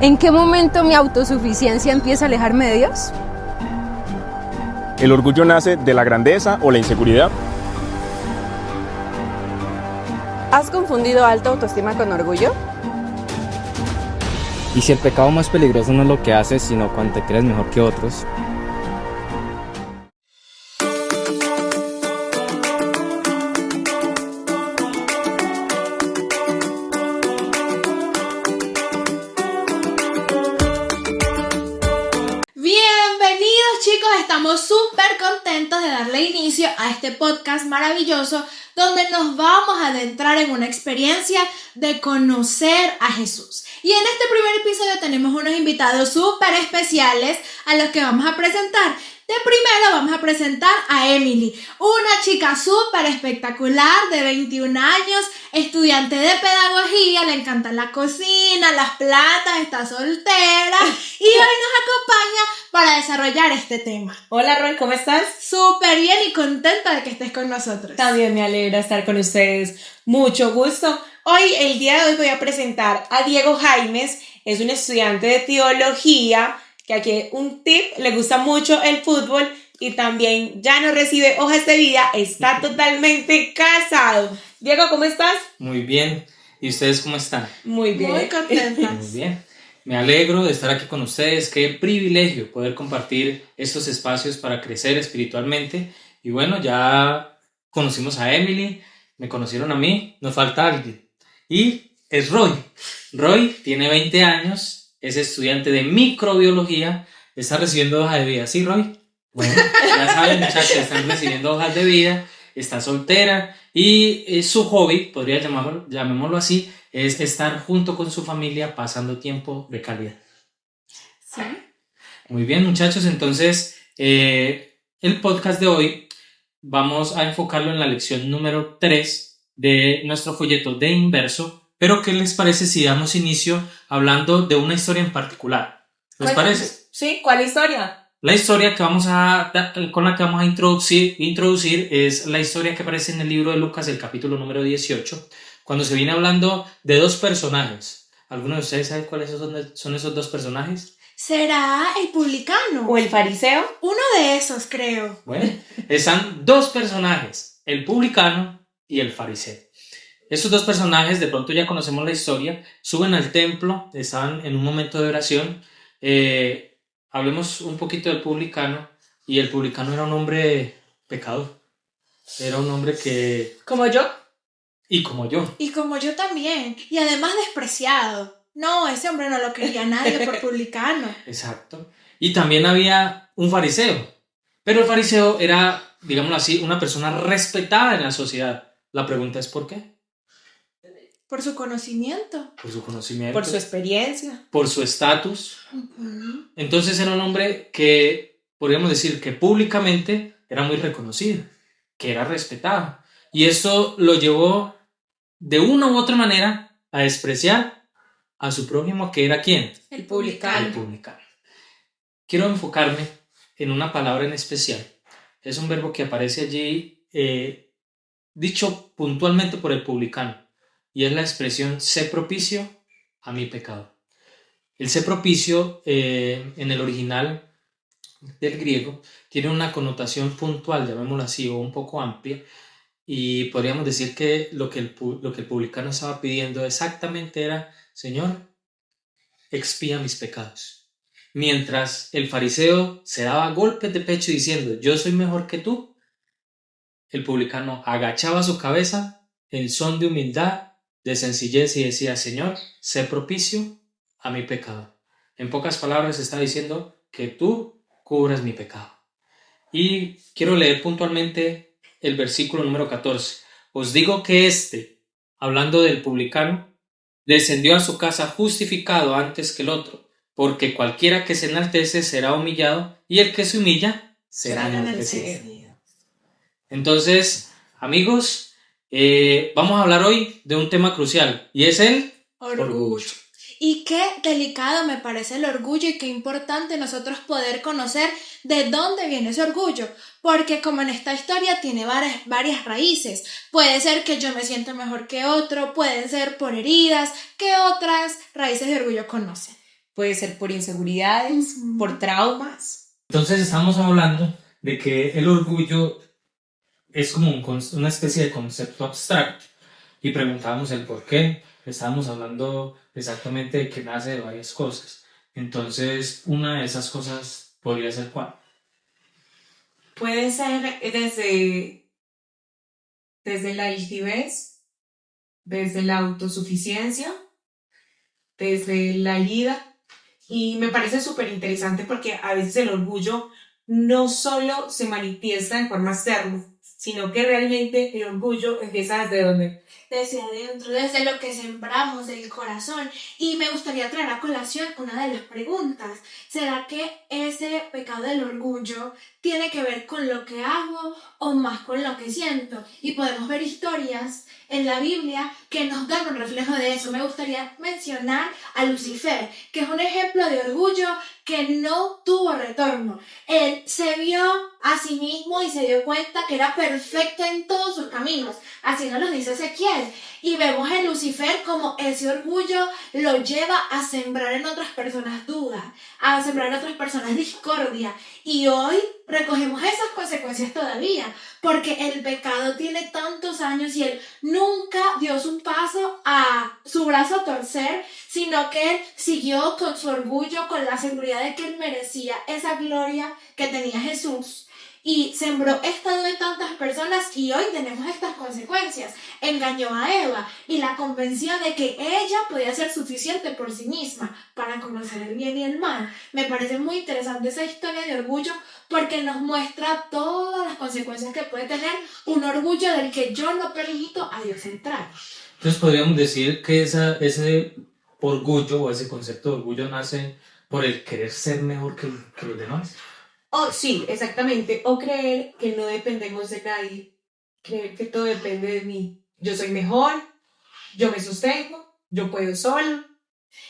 ¿En qué momento mi autosuficiencia empieza a alejarme de Dios? ¿El orgullo nace de la grandeza o la inseguridad? ¿Has confundido alta autoestima con orgullo? Y si el pecado más peligroso no es lo que haces, sino cuando te crees mejor que otros. Bienvenidos chicos, estamos súper contentos de darle inicio a este podcast maravilloso donde nos vamos a adentrar en una experiencia de conocer a Jesús. Y en este primer episodio tenemos unos invitados súper especiales a los que vamos a presentar. De primero vamos a presentar a Emily, una chica súper espectacular de 21 años, estudiante de pedagogía, le encanta la cocina, las plantas, está soltera y hoy nos acompaña para desarrollar este tema. Hola Roy, ¿cómo estás? Súper bien y contenta de que estés con nosotros. También me alegra estar con ustedes, mucho gusto. Hoy, el día de hoy voy a presentar a Diego Jaimes, es un estudiante de teología, que aquí un tip, le gusta mucho el fútbol y también ya no recibe hojas de vida, está totalmente casado. Diego, ¿cómo estás? Muy bien, ¿y ustedes cómo están? Muy bien. Muy contenta. Muy bien, me alegro de estar aquí con ustedes, qué privilegio poder compartir estos espacios para crecer espiritualmente. Y bueno, ya conocimos a Emily, me conocieron a mí, nos falta alguien. Y es Roy. Roy tiene 20 años, es estudiante de microbiología, está recibiendo hoja de vida. ¿Sí, Roy? Bueno, ya saben, muchachos, están recibiendo hojas de vida, está soltera y su hobby, podría llamémoslo así, es estar junto con su familia pasando tiempo de calidad. Sí. Muy bien, muchachos, entonces el podcast de hoy vamos a enfocarlo en la lección número 3 de nuestro folleto de Inverso, pero ¿qué les parece si damos inicio hablando de una historia en particular? ¿Les parece? Sí, ¿cuál historia? La historia que con la que vamos a introducir es la historia que aparece en el libro de Lucas, el capítulo número 18, cuando se viene hablando de dos personajes. ¿Alguno de ustedes sabe cuáles son esos dos personajes? ¿Será el publicano? ¿O el fariseo? Uno de esos, creo. Bueno, están dos personajes, el publicano y el fariseo. Estos dos personajes, de pronto ya conocemos la historia, suben al templo, estaban en un momento de oración. Hablemos un poquito del publicano, y el publicano era un hombre pecador, era un hombre que... ¿Como yo? Y como yo. Y como yo también. Y además despreciado. No, ese hombre no lo quería nadie por publicano. Exacto. Y también había un fariseo, pero el fariseo era, digámoslo así, una persona respetada en la sociedad. La pregunta es ¿por qué? Por su conocimiento. Por su conocimiento. Por su experiencia. Por su estatus. Uh-huh. Entonces era un hombre que, podríamos decir, que públicamente era muy reconocido, que era respetado. Y esto lo llevó de una u otra manera a despreciar a su prójimo, que era ¿quién? El publicano. El publicano. Quiero enfocarme en una palabra en especial. Es un verbo que aparece allí, dicho puntualmente por el publicano. Y es la expresión sé propicio a mi pecado. El sé propicio en el original del griego tiene una connotación puntual, llamémoslo así, o un poco amplia, y podríamos decir que lo que el publicano estaba pidiendo exactamente era: Señor, expía mis pecados. Mientras el fariseo se daba golpes de pecho diciendo yo soy mejor que tú, el publicano agachaba su cabeza en son de humildad, de sencillez, y decía: Señor, sé propicio a mi pecado. En pocas palabras está diciendo que tú cubras mi pecado. Y quiero leer puntualmente el versículo número 14. Os digo que hablando del publicano, descendió a su casa justificado antes que el otro, porque cualquiera que se enaltece será humillado, y el que se humilla será enaltecido. Entonces, amigos, vamos a hablar hoy de un tema crucial, y es el orgullo. Y qué delicado me parece el orgullo, y qué importante nosotros poder conocer de dónde viene ese orgullo, porque como en esta historia tiene varias raíces. Puede ser que yo me sienta mejor que otro, pueden ser por heridas, que otras raíces de orgullo conocen. puede ser por inseguridades, por traumas. Entonces estamos hablando de que el orgullo es como una especie de concepto abstracto y preguntábamos el por qué. Estábamos hablando exactamente de que nace de varias cosas. Entonces, una de esas cosas podría ser ¿cuál? Puede ser desde la altivez, desde la autosuficiencia, desde la ira. Y me parece súper interesante porque a veces el orgullo no solo se manifiesta en forma externa, sino que realmente el orgullo empieza desde donde. Desde adentro, desde lo que sembramos del corazón. Y me gustaría traer a colación una de las preguntas. ¿Será que ese pecado del orgullo tiene que ver con lo que hago o más con lo que siento? Y podemos ver historias en la Biblia que nos dan un reflejo de eso. Me gustaría mencionar a Lucifer, que es un ejemplo de orgullo que no tuvo retorno. Él se vio a sí mismo y se dio cuenta que era perfecto en todos sus caminos. Así nos lo dice Ezequiel. Y vemos en Lucifer como ese orgullo lo lleva a sembrar en otras personas dudas, a sembrar en otras personas discordia. Y hoy recogemos esas consecuencias todavía, porque el pecado tiene tantos años y él nunca dio un paso a su brazo a torcer, sino que él siguió con su orgullo, con la seguridad de que él merecía esa gloria que tenía Jesús. Y sembró esta duda en tantas personas y hoy tenemos estas consecuencias. Engañó a Eva y la convenció de que ella podía ser suficiente por sí misma para conocer el bien y el mal. Me parece muy interesante esa historia de orgullo porque nos muestra todas las consecuencias que puede tener un orgullo del que yo no permito a Dios entrar. Entonces podríamos decir que ese orgullo o ese concepto de orgullo nace por el querer ser mejor que los demás. Oh, sí, exactamente. O creer que no dependemos de nadie. Creer que todo depende de mí. Yo soy mejor, yo me sostengo, yo puedo solo.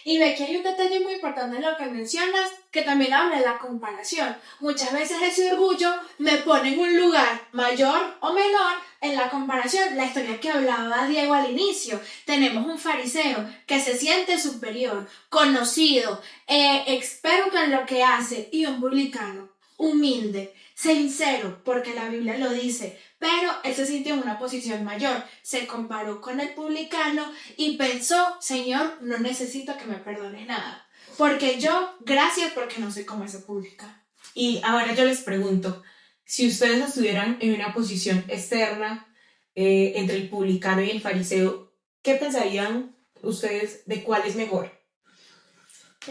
Y ve que hay un detalle muy importante en lo que mencionas, que también habla de la comparación. Muchas veces ese orgullo me pone en un lugar mayor o menor en la comparación. La historia que hablaba Diego al inicio. Tenemos un fariseo que se siente superior, conocido, experto en lo que hace, y un publicano humilde, sincero, porque la Biblia lo dice, pero él se sintió en una posición mayor, se comparó con el publicano y pensó, Señor, no necesito que me perdones nada, porque yo, gracias porque no soy como ese publicano. Y ahora yo les pregunto, si ustedes estuvieran en una posición externa entre el publicano y el fariseo, ¿qué pensarían ustedes de cuál es mejor?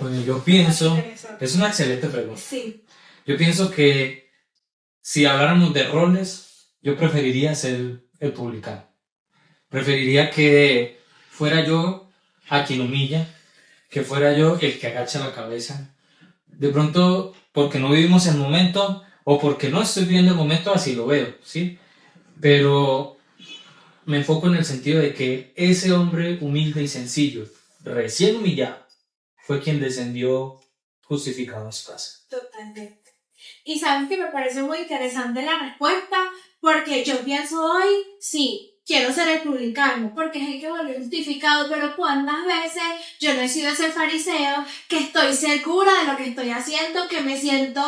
Bueno, yo pienso, es una excelente pregunta. Sí. Yo pienso que si habláramos de roles, yo preferiría ser el publicano. Preferiría que fuera yo a quien humilla, que fuera yo el que agacha la cabeza. De pronto, porque no vivimos el momento o porque no estoy viviendo el momento, así lo veo, ¿sí? Pero me enfoco en el sentido de que ese hombre humilde y sencillo, recién humillado, fue quien descendió justificado a su casa. Totalmente. Y sabes que me parece muy interesante la respuesta, porque yo pienso hoy, sí, quiero ser el publicano, porque es el que volvió justificado, pero ¿cuántas veces yo no he sido ese fariseo que estoy segura de lo que estoy haciendo, que me siento,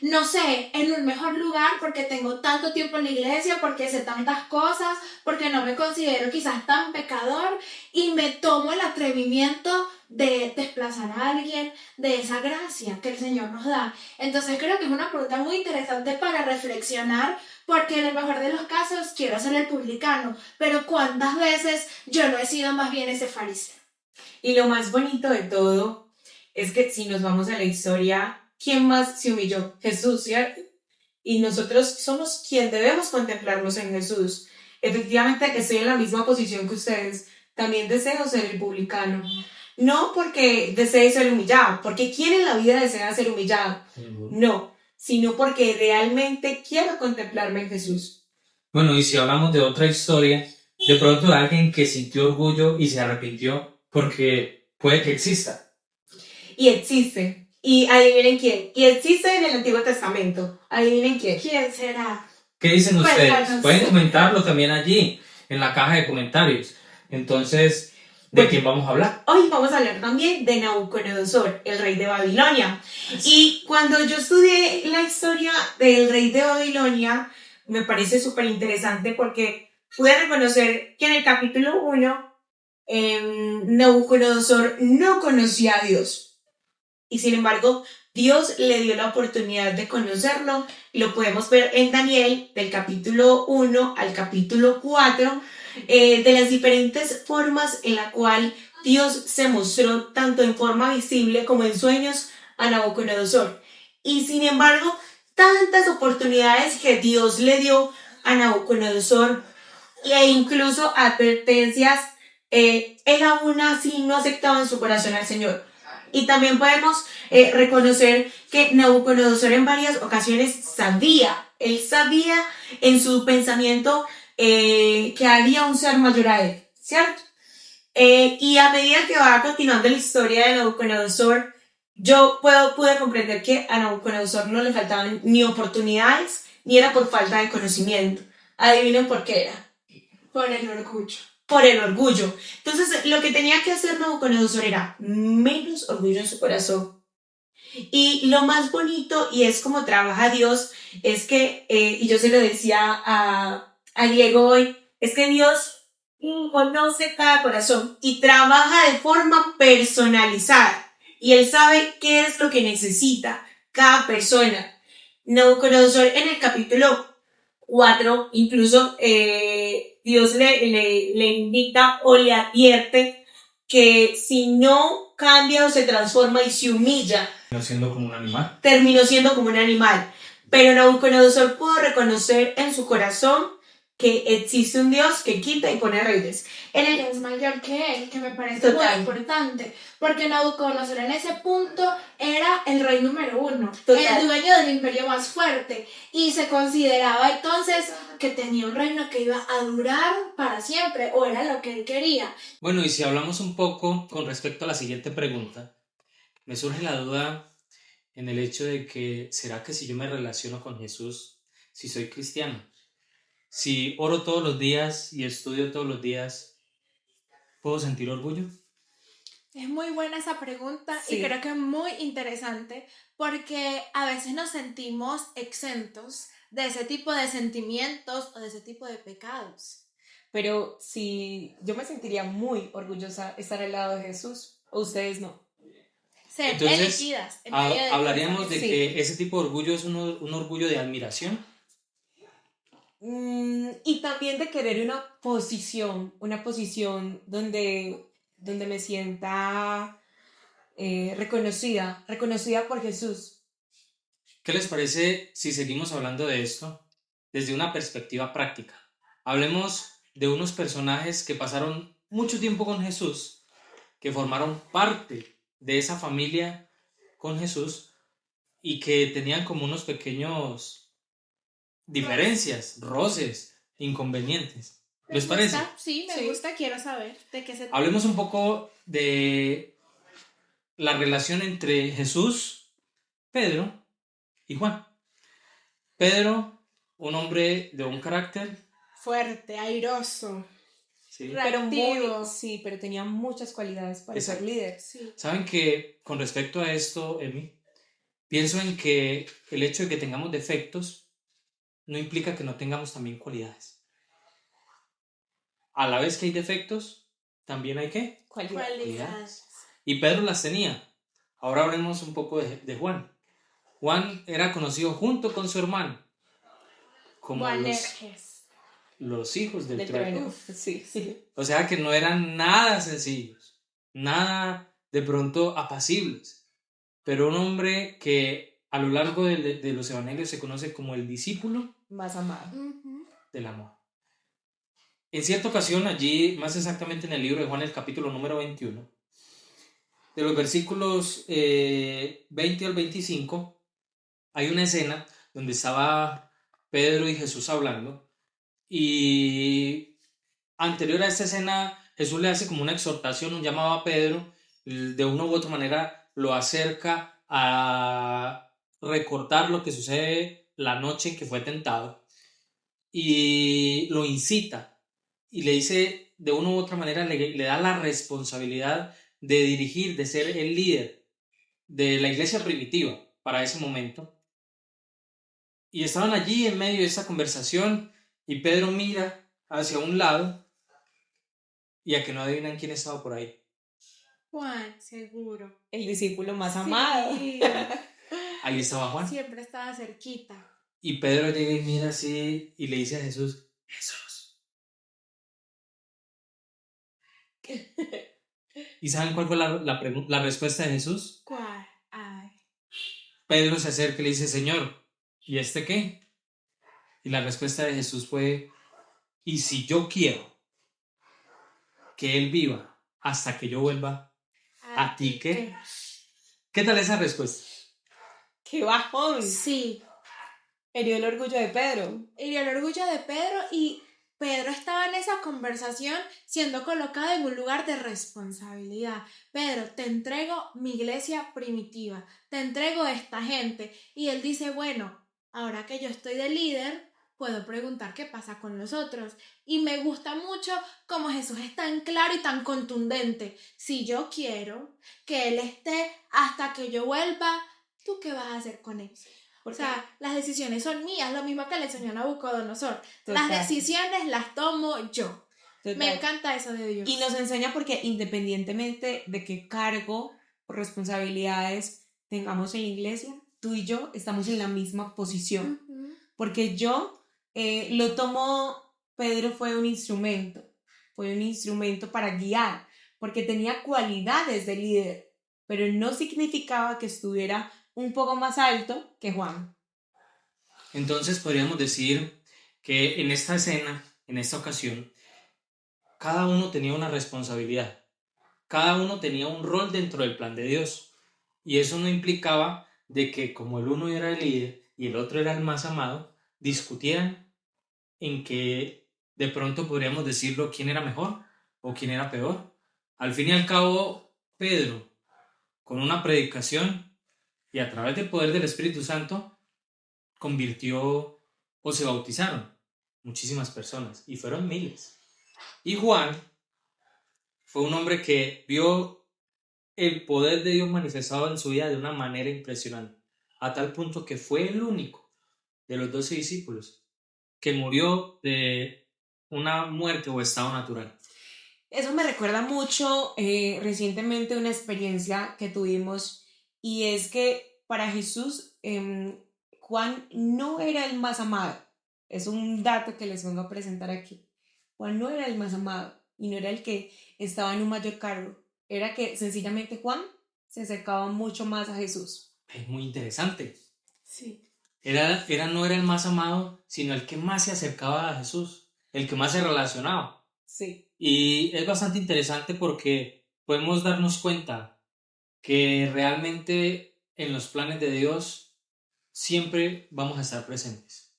no sé, en un mejor lugar porque tengo tanto tiempo en la iglesia, porque sé tantas cosas, porque no me considero quizás tan pecador y me tomo el atrevimiento de desplazar a alguien de esa gracia que el Señor nos da? Entonces creo que es una pregunta muy interesante para reflexionar, porque en el mejor de los casos quiero ser el publicano, pero ¿cuántas veces yo no he sido más bien ese fariseo? Y lo más bonito de todo es que si nos vamos a la historia, ¿quién más se humilló? Jesús, ¿cierto? Y nosotros somos quien debemos contemplarnos en Jesús. Efectivamente, estoy en la misma posición que ustedes. También deseo ser el publicano. No porque desee ser humillado, porque ¿quién en la vida desea ser humillado? No, sino porque realmente quiero contemplarme en Jesús. Bueno, y si hablamos de otra historia, de pronto de alguien que sintió orgullo y se arrepintió, porque puede que exista. Y existe. Y adivinen quién. Y existe en el Antiguo Testamento. Adivinen quién. ¿Quién será? ¿Qué dicen ustedes? Cuéntanos. Pueden comentarlo también allí, en la caja de comentarios. Entonces, ¿De quién vamos a hablar? Hoy vamos a hablar también de Nabucodonosor, el rey de Babilonia. Y cuando yo estudié la historia del rey de Babilonia, me parece súper interesante porque pude reconocer que en el capítulo 1, Nabucodonosor no conocía a Dios. Y sin embargo, Dios le dio la oportunidad de conocerlo. Lo podemos ver en Daniel, del capítulo 1 al capítulo 4, de las diferentes formas en la cual Dios se mostró tanto en forma visible como en sueños a Nabucodonosor. Y sin embargo, tantas oportunidades que Dios le dio a Nabucodonosor e incluso advertencias, él aún así no aceptaba en su corazón al Señor. Y también podemos reconocer que Nabucodonosor en varias ocasiones él sabía en su pensamiento que había un ser mayor a él, ¿cierto? Y a medida que va continuando la historia de Nabucodonosor, yo pude comprender que a Nabucodonosor no le faltaban ni oportunidades, ni era por falta de conocimiento. Adivinen por qué era. Por el orgullo. Por el orgullo. Entonces, lo que tenía que hacer Nabucodonosor era menos orgullo en su corazón. Y lo más bonito, y es como trabaja Dios, es que, y yo se lo decía a Diego hoy, es que Dios conoce cada corazón y trabaja de forma personalizada. Y Él sabe qué es lo que necesita cada persona. Nabucodonosor en el capítulo 4, incluso Dios le invita o le advierte que si no cambia o se transforma y se humilla, terminó siendo como un animal. Pero Nabucodonosor pudo reconocer en su corazón que existe un Dios que quita y pone reyes. Él es mayor que él, que me parece Total. muy importante, porque Nabucodonosor en ese punto era el rey número 1, Total. el dueño del imperio más fuerte, y se consideraba entonces que tenía un reino que iba a durar para siempre, o era lo que él quería. Bueno, y si hablamos un poco con respecto a la siguiente pregunta, me surge la duda en el hecho de que, ¿será que si yo me relaciono con Jesús, si soy cristiano, si oro todos los días y estudio todos los días, puedo sentir orgullo? Es muy buena esa pregunta Sí. y creo que es muy interesante porque a veces nos sentimos exentos de ese tipo de sentimientos o de ese tipo de pecados. Pero si yo me sentiría muy orgullosa estar al lado de Jesús, o ustedes no. Ser Entonces, elegidas en medio de hablaríamos de Sí. que ese tipo de orgullo es un orgullo de admiración. Y también de querer una posición donde me sienta reconocida por Jesús. ¿Qué les parece si seguimos hablando de esto desde una perspectiva práctica? Hablemos de unos personajes que pasaron mucho tiempo con Jesús, que formaron parte de esa familia con Jesús y que tenían como unos pequeños diferencias, roces, inconvenientes. ¿Les parece? Sí, me Sí. gusta, quiero saber de qué se trata. Hablemos un poco de la relación entre Jesús, Pedro y Juan. Pedro, un hombre de un carácter, Fuerte, airoso. ¿sí? Reactivo. Pero tenía muchas cualidades para ser Exacto. líder. Sí. Saben que con respecto a esto, Emi, pienso en que el hecho de que tengamos defectos no implica que no tengamos también cualidades. A la vez que hay defectos, también hay ¿qué? Cualidades. Y Pedro las tenía. Ahora hablemos un poco de Juan. Juan era conocido junto con su hermano como Boanerges. los hijos del Del trueno. trueno. Sí. O sea que no eran nada sencillos, nada de pronto apacibles, pero un hombre que a lo largo de los evangelios se conoce como el discípulo Más amado. Ujú. del amor. En cierta ocasión, allí, más exactamente en el libro de Juan, el capítulo número 21, de los versículos 20 al 25, hay una escena donde estaba Pedro y Jesús hablando, y anterior a esta escena Jesús le hace como una exhortación, un llamado a Pedro, de una u otra manera lo acerca a recordar lo que sucede la noche en que fue tentado y lo incita y le dice de una u otra manera le da la responsabilidad de dirigir, de ser el líder de la iglesia primitiva para ese momento. Y estaban allí en medio de esta conversación y Pedro mira hacia un lado y a que no adivinan quién estaba por ahí. Juan, seguro. El discípulo más amado. Sí. Ahí estaba Juan. Siempre estaba cerquita. Y Pedro llega y mira así y le dice a Jesús, Jesús. ¿Y saben cuál fue la respuesta de Jesús? ¿Cuál? Ay. Pedro se acerca y le dice, Señor, ¿y este qué? Y la respuesta de Jesús fue, ¿y si yo quiero que él viva hasta que yo vuelva, a ti qué? ¿Qué tal esa respuesta? ¡Qué bajón! Sí. Herió el orgullo de Pedro. Hirió el orgullo de Pedro y Pedro estaba en esa conversación siendo colocado en un lugar de responsabilidad. Pedro, te entrego mi iglesia primitiva, te entrego esta gente. Y él dice, bueno, ahora que yo estoy de líder, puedo preguntar qué pasa con los otros. Y me gusta mucho cómo Jesús es tan claro y tan contundente. Si yo quiero que Él esté hasta que yo vuelva, ¿tú qué vas a hacer con él? O sea, las decisiones son mías, lo mismo que le enseñó a Nabucodonosor. Las decisiones las tomo yo. Total. Me encanta eso de Dios. Y nos enseña porque independientemente de qué cargo o responsabilidades tengamos en la iglesia, tú y yo estamos en la misma posición. Uh-huh. Porque yo lo tomo, Pedro fue un instrumento para guiar, porque tenía cualidades de líder, pero no significaba que estuviera un poco más alto que Juan. Entonces podríamos decir que en esta escena, en esta ocasión, cada uno tenía una responsabilidad, cada uno tenía un rol dentro del plan de Dios, y eso no implicaba de que como el uno era el líder y el otro era el más amado, discutieran en que de pronto podríamos decirlo quién era mejor o quién era peor. Al fin y al cabo, Pedro, con una predicación y a través del poder del Espíritu Santo, convirtió o se bautizaron muchísimas personas, y fueron miles. Y Juan fue un hombre que vio el poder de Dios manifestado en su vida de una manera impresionante, a tal punto que fue el único de los 12 discípulos que murió de una muerte o estado natural. Eso me recuerda mucho recientemente una experiencia que tuvimos, y es que para Jesús Juan no era el más amado. Es un dato que les vengo a presentar aquí. Juan no era el más amado y no era el que estaba en un mayor cargo. Era que sencillamente Juan se acercaba mucho más a Jesús. Es muy interesante. Sí. No era el más amado, sino el que más se acercaba a Jesús, el que más se relacionaba. Sí. Y es bastante interesante porque podemos darnos cuenta que realmente en los planes de Dios siempre vamos a estar presentes.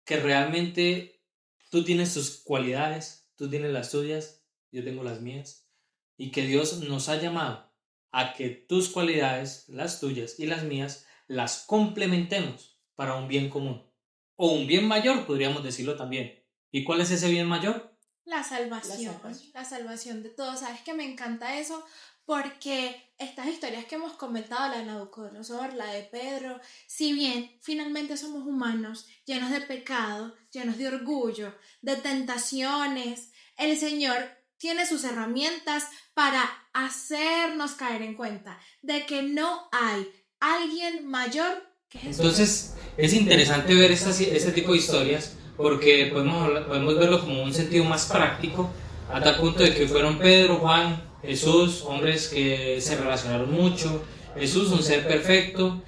Que realmente tú tienes tus cualidades, tú tienes las tuyas, yo tengo las mías. Y que Dios nos ha llamado a que tus cualidades, las tuyas y las mías, las complementemos para un bien común. O un bien mayor, podríamos decirlo también. ¿Y cuál es ese bien mayor? La salvación. La salvación de todos. ¿Sabes que me encanta eso? Porque estas historias que hemos comentado, la de Nabucodonosor, la de Pedro, si bien finalmente somos humanos, llenos de pecado, llenos de orgullo, de tentaciones, el Señor tiene sus herramientas para hacernos caer en cuenta de que no hay alguien mayor que Jesús. Entonces es interesante ver este tipo de historias porque podemos verlo como un sentido más práctico, a tal punto de que fueron Pedro, Juan, Jesús, hombres que se relacionaron mucho, Jesús, un ser perfecto,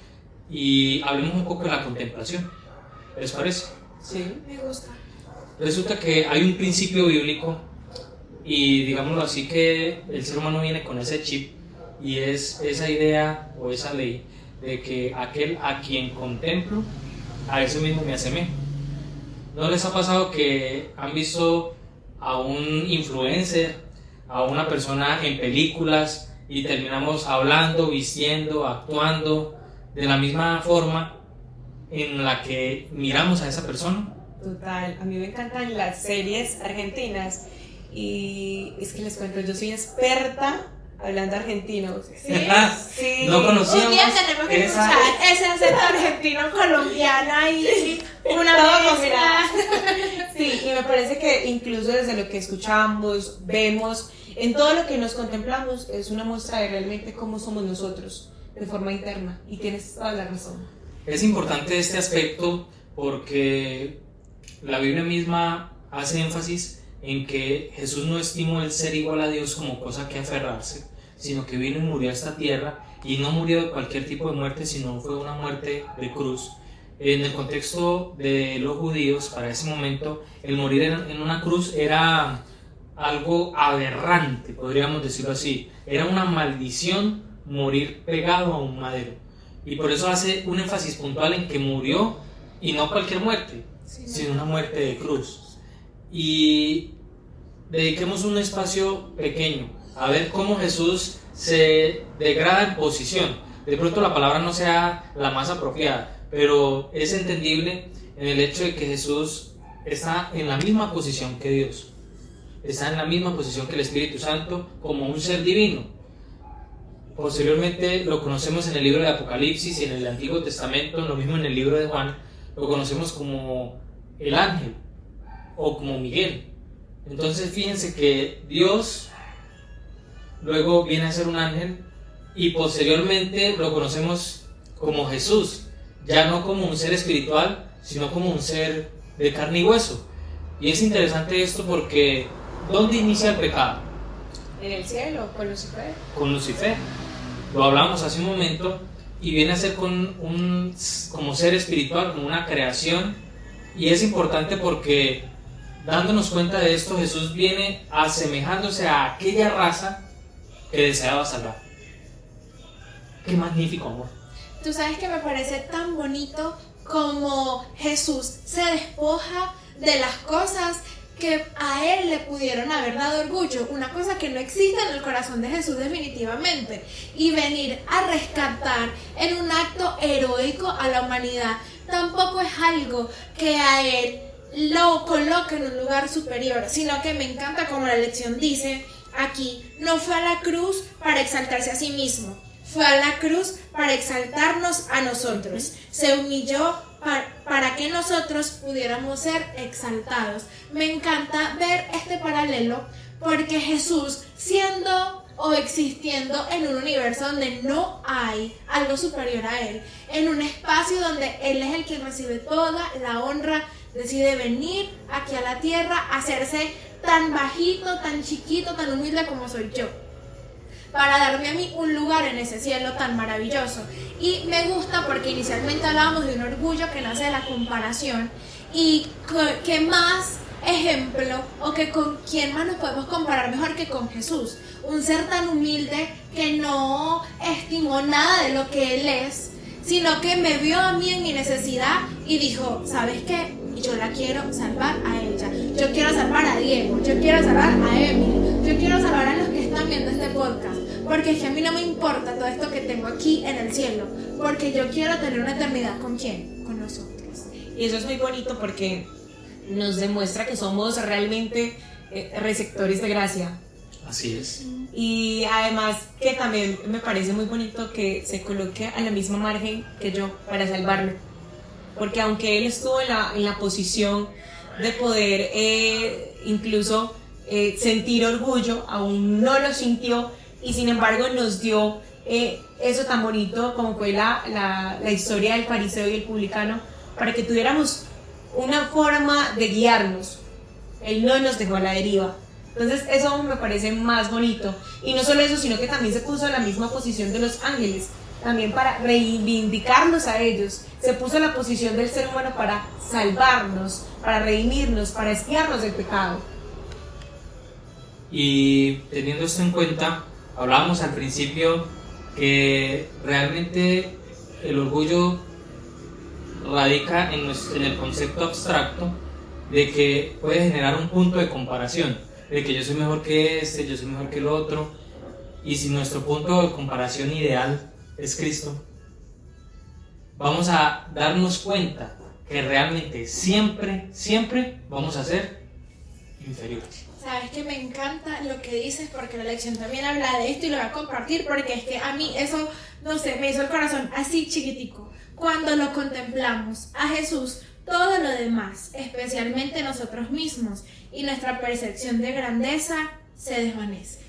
y hablemos un poco de la contemplación. ¿Les parece? Sí. Me gusta. Resulta que hay un principio bíblico, y digámoslo así, que el ser humano viene con ese chip, y es esa idea o esa ley de que aquel a quien contemplo, a ese mismo me asemejo. ¿No les ha pasado que han visto a un influencer, a una persona en películas, y terminamos hablando, vistiendo, actuando de la misma forma en la que miramos a esa persona? Total, a mí me encantan las series argentinas y es que les cuento, yo soy experta hablando argentino. Sí. No conocíamos. Un día tenemos que escuchar ese acento argentino colombiano y una Todo mezcla. Sí, y me parece que incluso desde lo que escuchamos, vemos, en todo lo que nos contemplamos, es una muestra de realmente cómo somos nosotros, de forma interna. Y tienes toda la razón. Es importante este aspecto porque la Biblia misma hace énfasis en que Jesús no estimó el ser igual a Dios como cosa que aferrarse, sino que vino y murió a esta tierra, y no murió de cualquier tipo de muerte, sino fue una muerte de cruz. En el contexto de los judíos, para ese momento, el morir en una cruz era algo aberrante, podríamos decirlo así. Era una maldición morir pegado a un madero. Y por eso hace un énfasis puntual en que murió, y no cualquier muerte, sino una muerte de cruz. Y dediquemos un espacio pequeño a ver cómo Jesús se degrada en posición. De pronto la palabra no sea la más apropiada, pero es entendible en el hecho de que Jesús está en la misma posición que Dios, está en la misma posición que el Espíritu Santo como un ser divino. Posteriormente lo conocemos en el libro de Apocalipsis y en el Antiguo Testamento, lo mismo en el libro de Juan, lo conocemos como el ángel o como Miguel. Entonces fíjense que Dios luego viene a ser un ángel, y posteriormente lo conocemos como Jesús, ya no como un ser espiritual, sino como un ser de carne y hueso. Y es interesante esto porque ¿dónde inicia el pecado? En el cielo, con Lucifer. Con Lucifer. Lo hablamos hace un momento, y viene a ser como ser espiritual, como una creación. Y es importante porque, dándonos cuenta de esto, Jesús viene asemejándose a aquella raza que deseaba salvar. Qué magnífico amor. Tú sabes que me parece tan bonito como Jesús se despoja de las cosas que a él le pudieron haber dado orgullo, una cosa que no existe en el corazón de Jesús definitivamente, y venir a rescatar en un acto heroico a la humanidad tampoco es algo que a él lo coloque en un lugar superior, sino que me encanta como la lección dice aquí, no fue a la cruz para exaltarse a sí mismo, fue a la cruz para exaltarnos a nosotros, se humilló para que nosotros pudiéramos ser exaltados. Me encanta ver este paralelo porque Jesús, siendo o existiendo en un universo donde no hay algo superior a él, en un espacio donde él es el que recibe toda la honra, decide venir aquí a la tierra, hacerse tan bajito, tan chiquito, tan humilde como soy yo, para darme a mí un lugar en ese cielo tan maravilloso. Y me gusta porque inicialmente hablábamos de un orgullo que nace de la comparación, y que más ejemplo, o que con quién más nos podemos comparar mejor que con Jesús, un ser tan humilde que no estimó nada de lo que él es, sino que me vio a mí en mi necesidad y dijo, ¿sabes qué? Yo la quiero salvar a ella, yo quiero salvar a Diego, yo quiero salvar a Emily, yo quiero salvar a los que están viendo este podcast, porque es que a mí no me importa todo esto que tengo aquí en el cielo, porque yo quiero tener una eternidad ¿con quién? Con nosotros. Y eso es muy bonito porque nos demuestra que somos realmente receptores de gracia. Así es. Y además que también me parece muy bonito que se coloque a la misma margen que yo para salvarme, porque aunque él estuvo en la posición de poder incluso sentir orgullo, aún no lo sintió, y sin embargo nos dio eso tan bonito como fue la historia del fariseo y el publicano, para que tuviéramos una forma de guiarnos. Él no nos dejó a la deriva. Entonces eso me parece más bonito. Y no solo eso, sino que también se puso en la misma posición de los ángeles, también para reivindicarnos a ellos. Se puso en la posición del ser humano para salvarnos, para redimirnos, para expiarnos del pecado. Y teniendo esto en cuenta, hablábamos al principio que realmente el orgullo radica en el concepto abstracto de que puede generar un punto de comparación, de que yo soy mejor que este, yo soy mejor que el otro. Y si nuestro punto de comparación ideal es Cristo, vamos a darnos cuenta que realmente siempre vamos a ser inferior. Sabes que me encanta lo que dices porque la lección también habla de esto y lo voy a compartir porque es que a mí eso, no sé, me hizo el corazón así chiquitico. Cuando lo contemplamos a Jesús, todo lo demás, especialmente nosotros mismos y nuestra percepción de grandeza, se desvanece.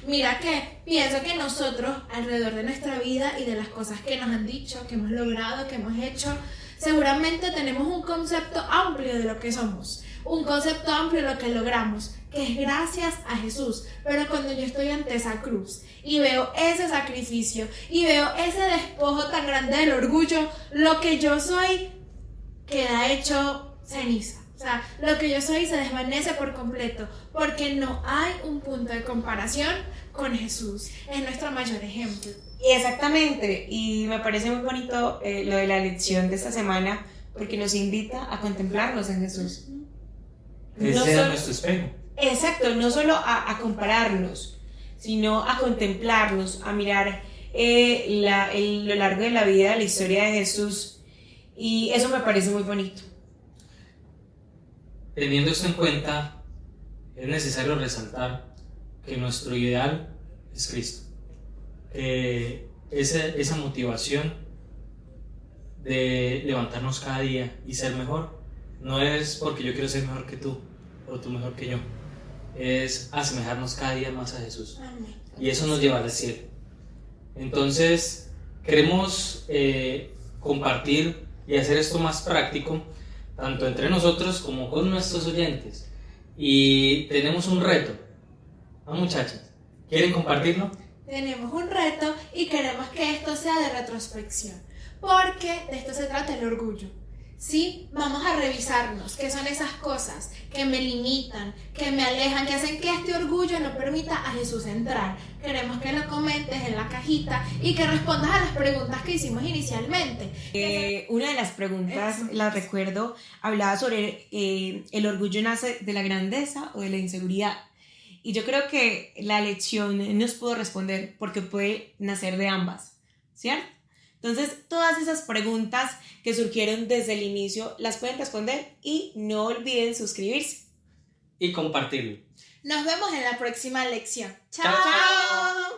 Mira que pienso que nosotros alrededor de nuestra vida y de las cosas que nos han dicho, que hemos logrado, que hemos hecho, seguramente tenemos un concepto amplio de lo que somos, un concepto amplio de lo que logramos, que es gracias a Jesús. Pero cuando yo estoy ante esa cruz y veo ese sacrificio y veo ese despojo tan grande del orgullo, lo que yo soy queda hecho ceniza. O sea, lo que yo soy se desvanece por completo, porque no hay un punto de comparación con Jesús. Es nuestro mayor ejemplo. Y exactamente, y me parece muy bonito lo de la lección de esta semana, porque nos invita a contemplarnos en Jesús. Ese No es solo- nuestro espejo. Exacto, no solo a compararnos, sino a contemplarnos, a mirar lo largo de la vida, la historia de Jesús, y eso me parece muy bonito. Teniendo esto en cuenta, es necesario resaltar que nuestro ideal es Cristo. Esa motivación de levantarnos cada día y ser mejor no es porque yo quiero ser mejor que tú o tú mejor que yo, es asemejarnos cada día más a Jesús, y eso nos llevará al cielo. Entonces queremos compartir y hacer esto más práctico tanto entre nosotros como con nuestros oyentes, y tenemos un reto. ¿No, muchachas? ¿Quieren compartirlo? Tenemos un reto y queremos que esto sea de retrospección, porque de esto se trata el orgullo. Sí, vamos a revisarnos qué son esas cosas que me limitan, que me alejan, que hacen que este orgullo no permita a Jesús entrar. Queremos que lo comentes en la cajita y que respondas a las preguntas que hicimos inicialmente. Una de las preguntas, la recuerdo, hablaba sobre el orgullo nace de la grandeza o de la inseguridad. Y yo creo que la lección nos pudo responder porque puede nacer de ambas, ¿cierto? Entonces, todas esas preguntas que surgieron desde el inicio las pueden responder y no olviden suscribirse. Y compartirlo. Nos vemos en la próxima lección. Chao. ¡Chao!